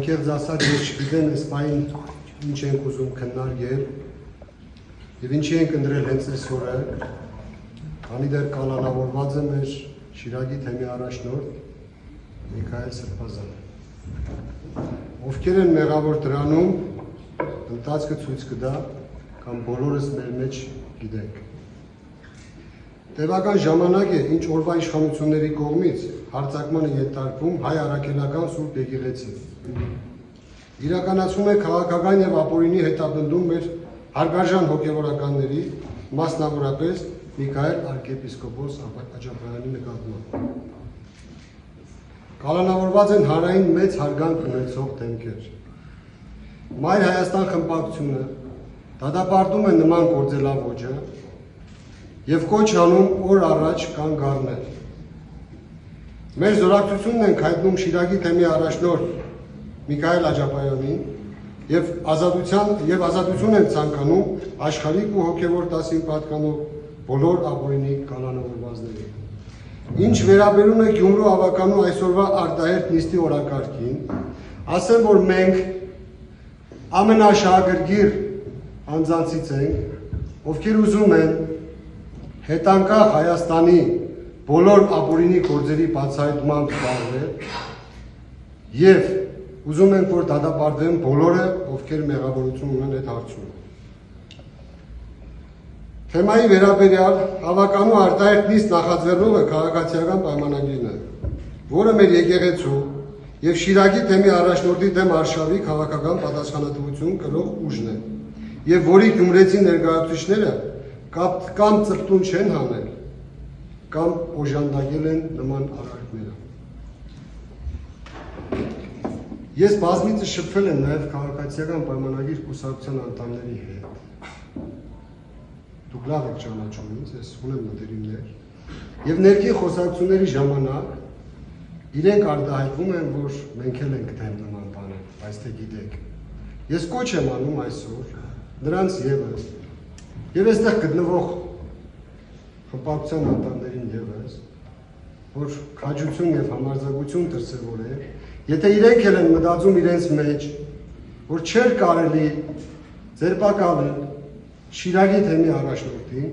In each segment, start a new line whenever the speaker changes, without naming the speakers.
անկեղծ ասած ես չգիտեմ այս պահին ինչ ենք ուզում քննարկել եւ ինչի ենք ընտրել հենց այս օրը, քանի դեռ կալանավորված է մեր Շիրակի թեմի առաջնորդ Միքայել Սրբազանը։ Ովքեր են մեղավոր դրանում, ընթացքը ցույց կտա, կամ բոլորս մեր մեջ գիտենք։ Տևական ժամանակ է, ինչ օրվա իշխանությունների կողմից հարձակմանը ենթարկվում հայ առաքելական Սուրբ Եկեղեցին։ Իրականացվում է քաղաքական եւ ապօրինի հետապնդում մեր հարգարժան հոգեվորականների, մասնավորապես Միքայել arczepiskopos Աջափայանի նկատմամբ։ Կալանավորված են հանրային մեծ հարգանք ունեցող դեմքեր։ Մայր Հայաստան խմբակցությունը դատապարտում է նման գործելավոճը եւ կոչ անում օր առաջ կանգ առնել։ Մեր զորակցությունն ենք հայտնում Շիրակի թեմի առաջնորդ Միքայել Աջափայանին եւ ազատություն ենք ցանկանում աշխարհիկ ու հոգեվոր դասին պատկանող բոլոր ապօրինի կալանավորվածներին։ Ինչ վերաբերում է Գյումրու ավականու այսօրվա արտահերթ նիստի օրակարգին, ասեմ, որ մենք ամենաշահագրգիռ անձանցից ենք, ովքեր ուզում են հետանկախ Հայաստանի բոլոր ապօրինի գործերի բացահայտմամբ զբաղվել եւ ուզում ենք, որ դատապարտվեն բոլորը, ովքեր մեղավորություն ունեն այդ հարցում։ Թեմայի վերաբերյալ ավականու արտահերթ նիստ նախաձեռնողը քաղաքացիական պայմանագիրն է, որը մեր եկեղեցու եւ Շիրակի թեմի առաջնորդի դեմ արշավի քաղաքական պատասխանատվություն կրող ուժն է, եւ որի գյումրեցի ներկայացուցիչները կամ ծպտուն չեն հանել, կամ օժանդակել են նման արարքները։ Ես բազմիցս շփվել եմ նաեւ քաղաքացիական պայմանագիր կուսակցության անդամների հետ։ Դուք լավ եք ճանաչում ինձ, ես ունեմ մտերիմներ, եւ ներքին խոսակցությունների ժամանակ իրենք արտահայտվում են, որ մենք էլ ենք դեմ նման բանը, բայց թե գիտեք։ Ես կոչ եմ անում այսօր նրանց եւս եւ այստեղ գտնվող խմբակցության անդամներին եւս, որ քաջություն եւ համարձակություն դրսեւորեն, եթե իրենք էլ են մտածում իրենց մեջ, որ չէր կարելի ձերբակալել Շիրակի թեմի առաջնորդին,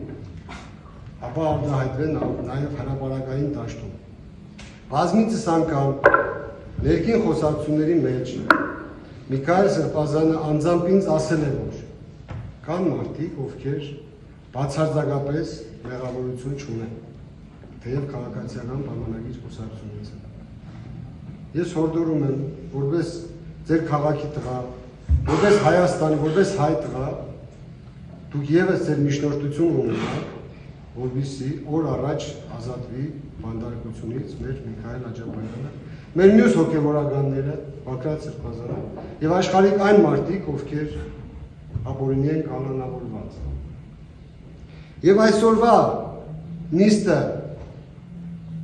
ապա արտահայտվեն նաև հրապարակային դաշտում։ Բազմիցս անգամ ներքին խոսակցությունների մեջ Միքայել Սրբազանը անձամբ ինձ ասել է, որ կան մարդիկ, ովքեր բացարձակապես մեղավորություն չունեն, թեև քաղաքացիական պայմանագիր կուսակցությունից են։ Ես հորդորում եմ, որպես ձեր քաղաքի տղա, որպես Հայաստանի, որպես հայ տղա, դուք եւս ձեր միջնորդություն ունենաք, որպեսզի օր առաջ ազատվի բանդարկությունից մեր Միքայել Աջափայանը, մեր մյուս հոգեվորականները, Բագրատ Սրբազանը եւ աշխարհիկ այն մարդիկ, ովքեր ապօրինի են կալանավորված։ Եվ այսօրվա նիստը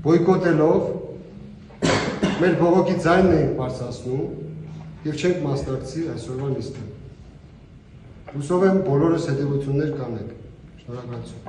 բոյկոտելով մեր բողոքի ձայնն ենք բարձրացնում եւ չենք մասնակցի այսօրվա նիստին։ Հուսով եմ բոլորս հետևություններ կանենք։ Շնորհակալություն։